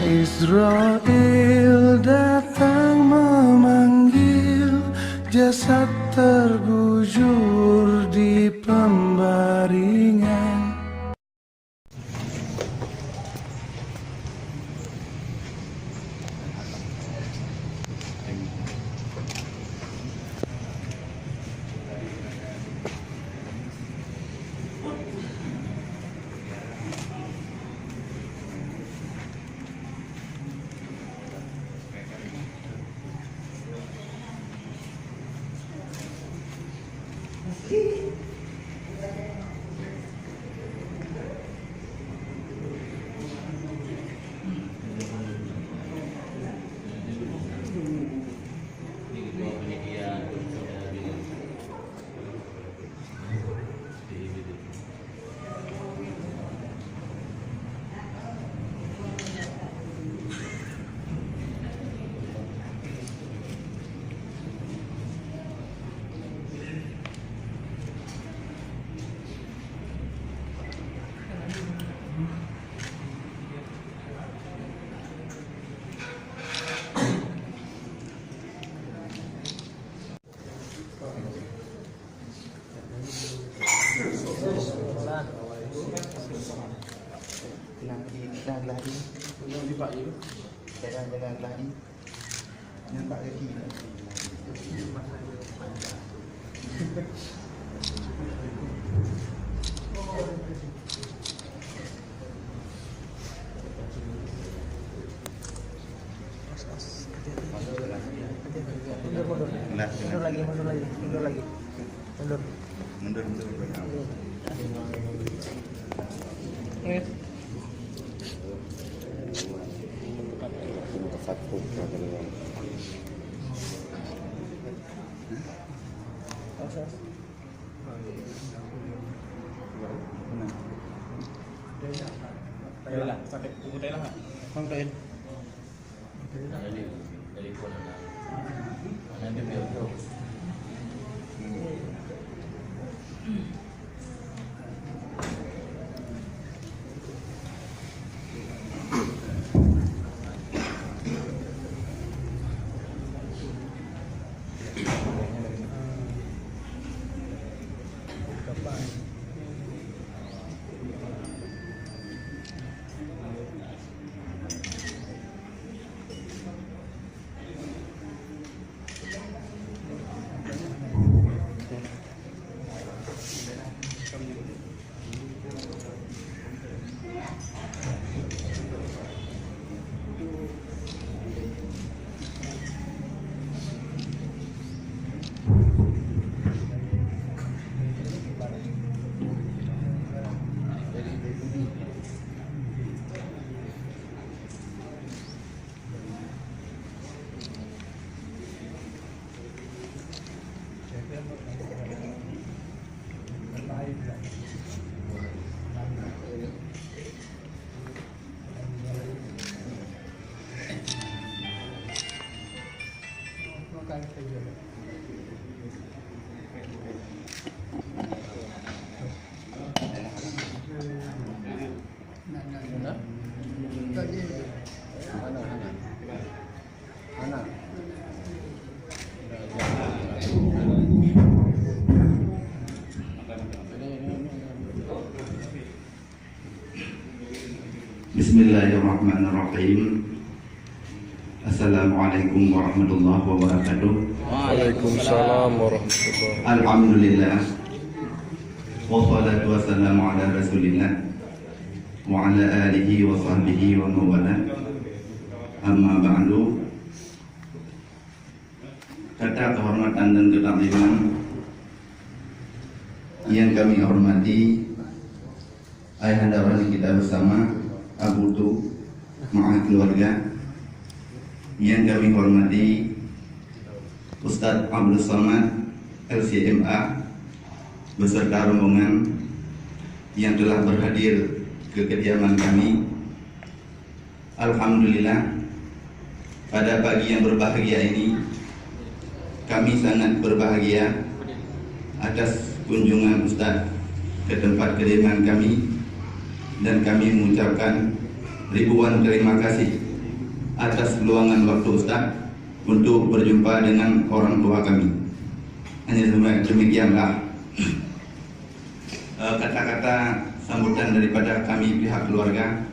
Israel datang memanggil, jasad terbujur di pembaringan. Jangan lari, nampak kaki. Mundur lagi. Sampai buku teh lah nggak? Konten. Dari pun nanti biar tuh. Bismillahirrahmanirrahim. Assalamualaikum warahmatullahi wabarakatuh. Waalaikumsalam warahmatullahi wabarakatuh. Alhamdulillah. Wassalatu wassalamu ala rasulillah wa ala alihi wa sahbihi wa mawala. Amma ba'du. Kata kehormatan dan ketakziman yang kami hormati ayahanda orang kita bersama, Abu Tu, maaf keluarga, yang kami hormati Ustadz Abdul Somad LCMA beserta rombongan yang telah berhadir ke kediaman kami. Alhamdulillah, pada pagi yang berbahagia ini kami sangat berbahagia atas kunjungan Ustadz ke tempat kediaman kami, dan kami mengucapkan ribuan terima kasih atas luangan waktu Ustaz untuk berjumpa dengan orang tua kami. Hanya demikianlah kata-kata sambutan daripada kami pihak keluarga.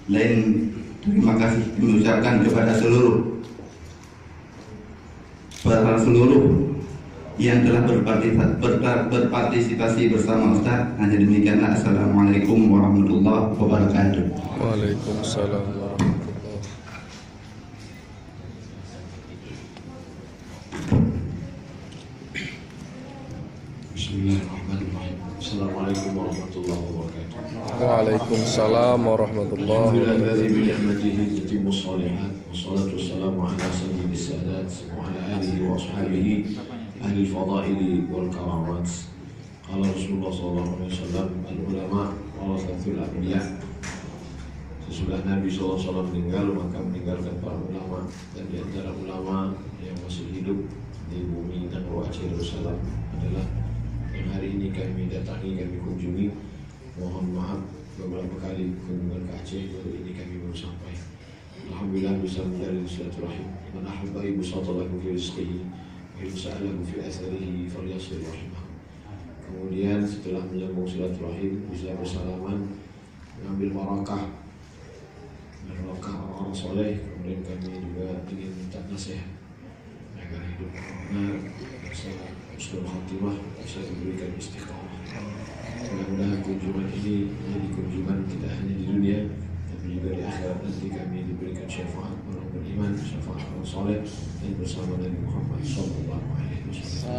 Lain terima kasih kami ucapkan kepada seluruh yang telah berpartisipasi bersama Ustaz. Hanya demikianlah. Assalamualaikum warahmatullahi wabarakatuh. Waalaikumsalam warahmatullahi. Bismillahirrahmanirrahim. Assalamualaikum warahmatullahi wabarakatuh. Waalaikumsalam warahmatullahi Alhamdulillah wabarakatuh. bi ni'matihi tatimmu shalihat. Wassalatu wassalamu ala sayyidis sadat wa ala alihi wa ashabihi ahli al-fadaili wal karamat. Qala Rasulullah sallallahu alaihi wasallam, al-ulama warasatul anbiya. Sesudah Nabi SAW meninggal, maka meninggalkan para ulama. Dan di antara ulama yang masih hidup di bumi Nangro Aceh Darussalam adalah yang hari ini kami datangi, kami kunjungi. Mohon maaf beberapa kali kunjungan ke Aceh, baru ini kami baru sampai. Alhamdulillah bisa menjalin silaturahim. Man ahabba yubsatalahu fi rizqihi wa yusa'alahu fi atharihi falyasil rahimah. Kemudian setelah menyambung silaturahim, bisa bersalaman, mengambil barakah orang-orang soleh. Kemudian kami juga ingin minta nasihat agar hidup benar, bisa husnul khatimah, bisa diberikan istiqamah. Mudah-mudahan kunjungan ini menjadi kunjungan tidak hanya di dunia, tapi juga di akhirat nanti kami diberikan syafaat orang beriman, syafaat orang soleh, dan bersama Nabi Muhammad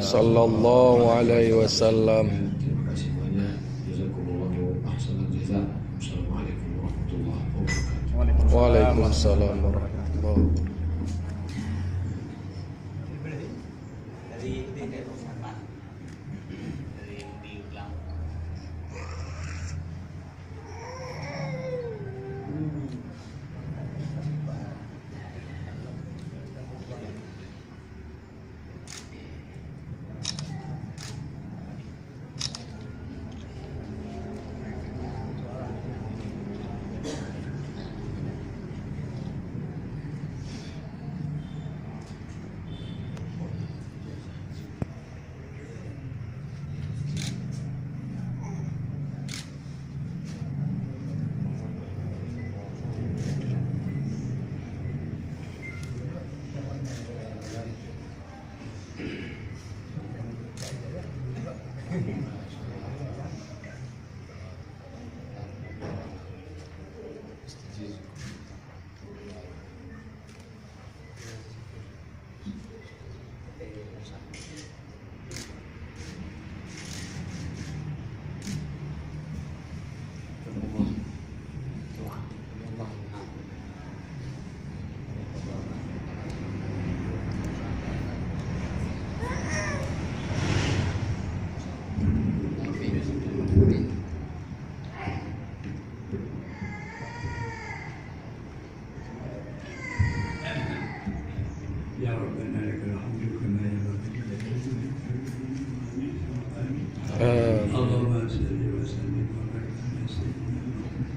Sallallahu alaihi wasallam. Terima kasih banyak. Jazakumullahu ahsanal jazaa. Assalamualaikum warahmatullahi wabarakatuh. Waalaikumsalam warahmatullahi wabarakatuh. Ya Rabbana lakal hamdu kama yanbaghi li Allahumma salli wa sallim wa barik ala sayyidina Muhammad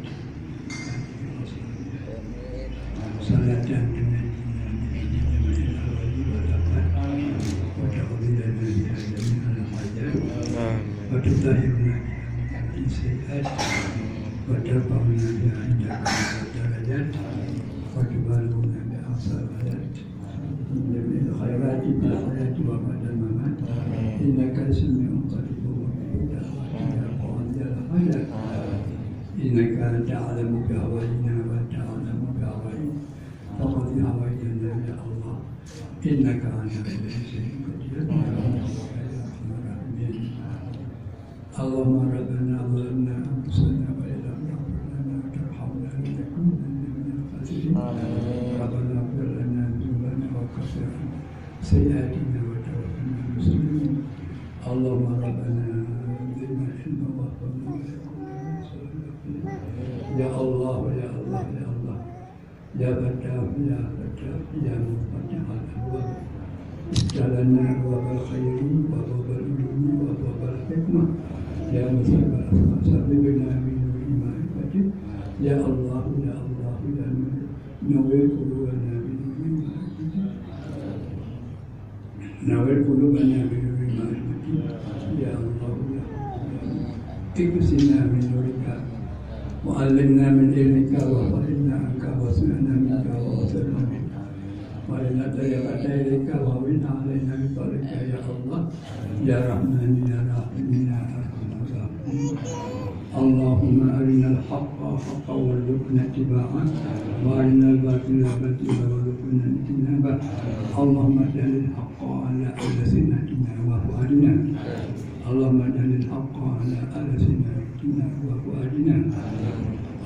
salatan tunajjina min jami'il ahwali wal afat wa ta'udhilana biha jami'al hajat wa tutahhiruna biha min sayyi'at wa tarfa'una biha indaka darajat wa tuballighuna biha aqsal hayat جميع الخيرات في الحياة وبعد الممات إنك سميع قريب مجيب دعوات يا قاضي الحاجات إنك تعلم بأهوالنا وتعلم بأهوالنا فقد هوينا يا الله إنك على كل شيء قدير يا أرحم الراحمين اللهم ربنا ظلمنا أنفسنا وإن لم تغفر لنا وترحمنا لنكونن من الخاسرين ربنا اغفر لنا وكفر سيئاتنا وتوفنا مسلمين اللهم ربنا زدنا علما وفقنا يا الله يا الله يا الله يا فتاح يا فتاح يا مفتح الابواب افتح لنا ابواب الخير وابواب العلوم وابواب الحكمه يا مثل الاسماء سببنا من نور معرفتك يا الله يا الله يا نور قلوبنا اكسنا من نورك وعلمنا من علمك وخرجنا عنك واسمعنا منك ووصلنا منك وارنا طريقة إليك وونا علينا بطريقك يا الله يا رحمن يا رحيم يا أرحم الراحمين. اللهم أرنا الحق حقا وارزقنا اتباعه وأرنا الباطل باطلا وارزقنا اجتنابه. اللهم اجعل الحق على ألسنتنا وفؤادنا. اللهم اجعل الحق على ألسنتنا وفؤادنا.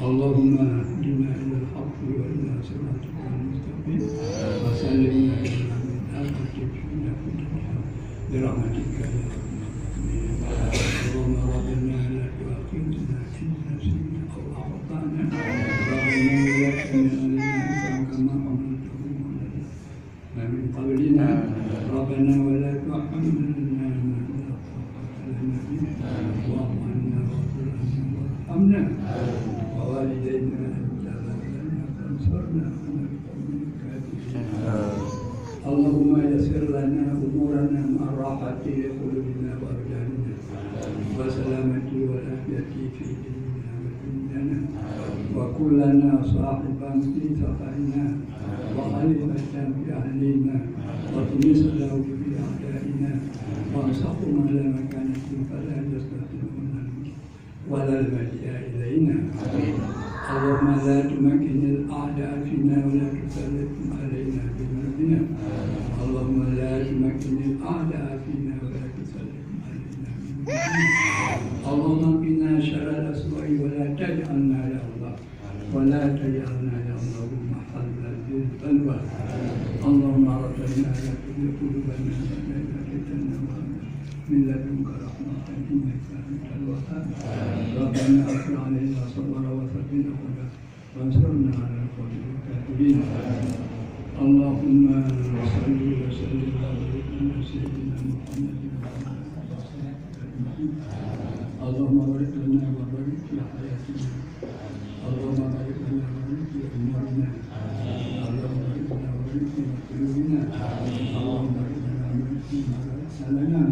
اللهم اهدنا إلى الحق وإلى صراطك المستقيم وسلمنا إلى من آفتك فينا برحمتك يا أرحم الراحمين. اللهم ربنا لا تؤاخذنا إن نسينا أو أخطأنا ربنا ولا تحمل علينا كما حملته على من قبلنا ربنا ولا تحملنا ما لا طاقة لنا به واعف عنا واغفر لنا وارحمنا ووالدينا أنت لنا فانصرنا على القوم الكافرين. اللهم يسر لنا أمورنا مع الراحة لقلوبنا وأبداننا وسلامة والعافية في ديننا ودنيانا وكن لنا صاحبا في سفرنا وخليفة في أهلنا وطمس له في أعدائنا وانصرهم على مكانة فلا يستطيعون ولا المجيء إلينا. اللهم لا تمكن الأعداء فينا ولا تسلطهم علينا بذنوبنا. اللهم لا تمكن الأعداء فينا ولا تسلطهم علينا بذنوبنا. اللهم قنا شر الأسوأ ولا تجعلنا يا الله ولا تجعلنا يا الله محل البلوى. اللهم ربنا لا تزغ قلوبنا بعد إذ هديتنا وهب من لدنك رحمة إنك أنت الوهاب. ربنا أفرغ علينا صبرا وثبت أقدامنا وانصرنا على القوم الكافرين. اللهم صل وسلم وبارك على سيدنا محمد اللهم بارك لنا وبارك في حياتنا. اللهم بارك لنا وبارك في أمورنا. اللهم بارك لنا وبارك في قلوبنا. اللهم بارك لنا وبارك في مرسلنا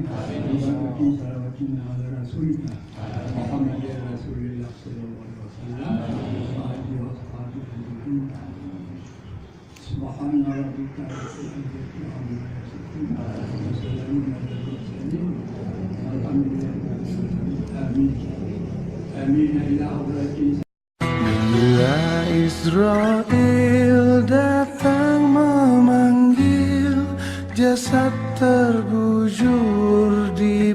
وبارك في صلواتنا على رسولك محمد رسول الله صلى الله عليه وسلم وآله وأصحابه أجمعين. سبحان ربك رب العزة عما يصفون وسلام على المرسلين والحمد لله رب العالمين. آمين آمين. إلى حضرتي. Bila Israel datang memanggil, jasad terbujur di